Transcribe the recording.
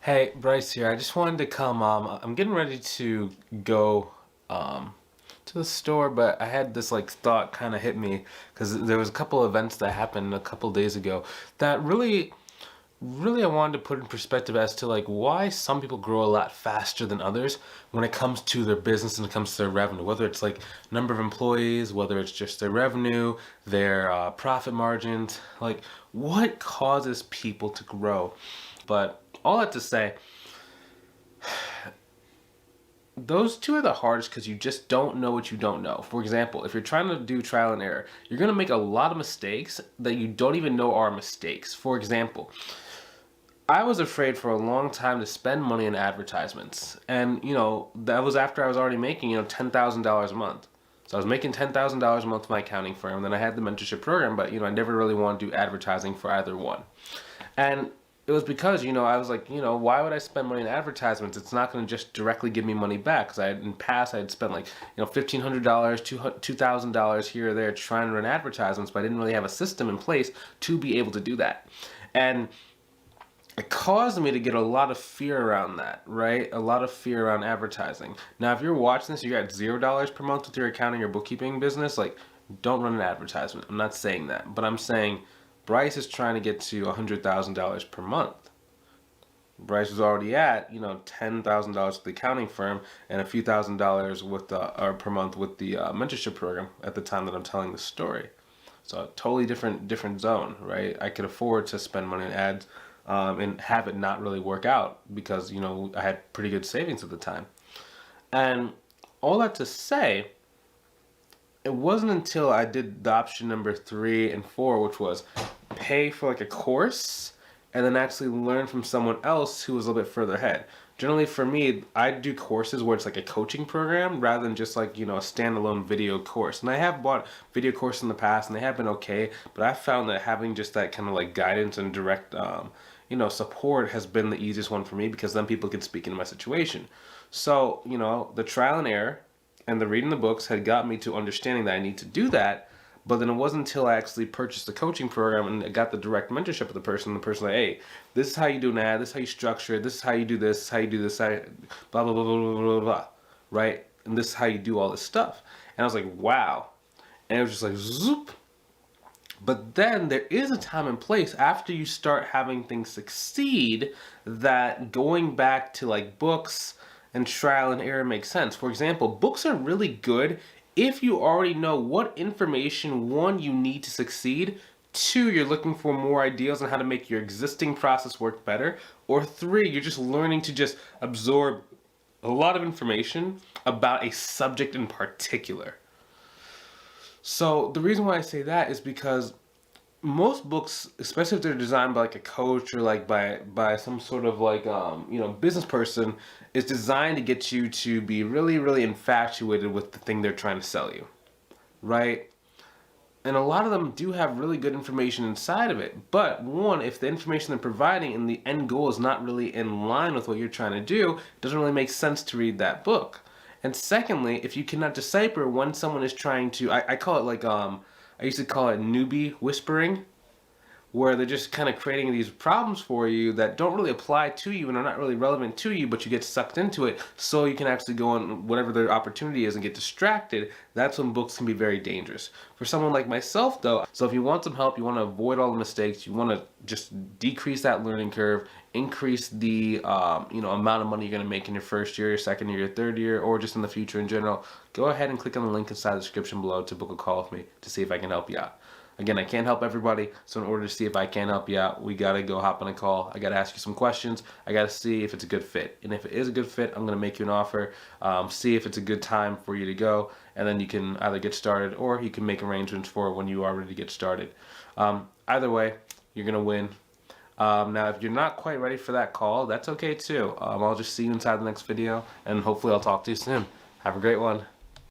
Hey, Bryce here. I just wanted to come. I'm getting ready to go to the store, but I had this like thought kind of hit me because there was a couple events that happened a couple days ago that really I wanted to put in perspective as to like why some people grow a lot faster than others when it comes to their business and it comes to their revenue. Whether it's like number of employees, whether it's just their revenue, their profit margins, like what causes people to grow. But all that to say, those two are the hardest because you just don't know what you don't know. For example, if you're trying to do trial and error, you're going to make a lot of mistakes that you don't even know are mistakes. For example, I was afraid for a long time to spend money on advertisements. And, that was after I was already making, $10,000 a month. So I was making $10,000 a month for my accounting firm. And then I had the mentorship program, but, I never really wanted to do advertising for either one. And it was because, I was like, why would I spend money on advertisements? It's not going to just directly give me money back. Because in the past, I had spent like, $1,500, $2,000 here or there trying to run advertisements, but I didn't really have a system in place to be able to do that. And it caused me to get a lot of fear around that, right? A lot of fear around advertising. Now, if you're watching this, you got $0 per month with your accounting or bookkeeping business, like, don't run an advertisement. I'm not saying that, but I'm saying Bryce is trying to get to $100,000 per month. Bryce was already at, $10,000 with the accounting firm and a few $1,000s with or per month with the mentorship program at the time that I'm telling the story. So a totally different zone, right? I could afford to spend money on ads and have it not really work out because, I had pretty good savings at the time. And all that to say, it wasn't until I did the option number 3 and 4, which was pay for like a course and then actually learn from someone else who was a little bit further ahead. Generally for me, I do courses where it's like a coaching program rather than just like, a standalone video course. And I have bought video courses in the past and they have been okay, but I found that having just that kind of like guidance and direct, support has been the easiest one for me because then people can speak into my situation. So, the trial and error and the reading the books had got me to understanding that I need to do that. But then it wasn't until I actually purchased the coaching program and I got the direct mentorship of the person like, hey, this is how you do an ad, this is how you structure it, this is how you do this, how you do this, blah, blah, blah, blah, blah, blah, blah, right? And this is how you do all this stuff. And I was like, wow. And it was just like, zoop. But then there is a time and place after you start having things succeed that going back to like books and trial and error makes sense. For example, books are really good if you already know what information, one, you need to succeed, two, you're looking for more ideas on how to make your existing process work better, or three, you're just learning to just absorb a lot of information about a subject in particular. So the reason why I say that is because most books, especially if they're designed by like a coach or like by some sort of like business person, is designed to get you to be really really infatuated with the thing they're trying to sell you, right? And a lot of them do have really good information inside of it. But one, if the information they're providing and the end goal is not really in line with what you're trying to do, it doesn't really make sense to read that book. And secondly, if you cannot decipher when someone is trying to, I call it like I used to call it newbie whispering, where they're just kind of creating these problems for you that don't really apply to you and are not really relevant to you, but you get sucked into it so you can actually go on whatever their opportunity is and get distracted. That's when books can be very dangerous. For someone like myself though, so if you want some help, you want to avoid all the mistakes, you want to just decrease that learning curve, increase the amount of money you're going to make in your first year, your second year, your third year, or just in the future in general, go ahead and click on the link inside the description below to book a call with me to see if I can help you out. Again, I can't help everybody, so in order to see if I can help you out, we gotta go hop on a call. I gotta ask you some questions. I gotta see if it's a good fit. And if it is a good fit, I'm gonna make you an offer, see if it's a good time for you to go, and then you can either get started or you can make arrangements for when you are ready to get started. Either way, you're gonna win. Now, if you're not quite ready for that call, that's okay too. I'll just see you inside the next video, and hopefully I'll talk to you soon. Have a great one.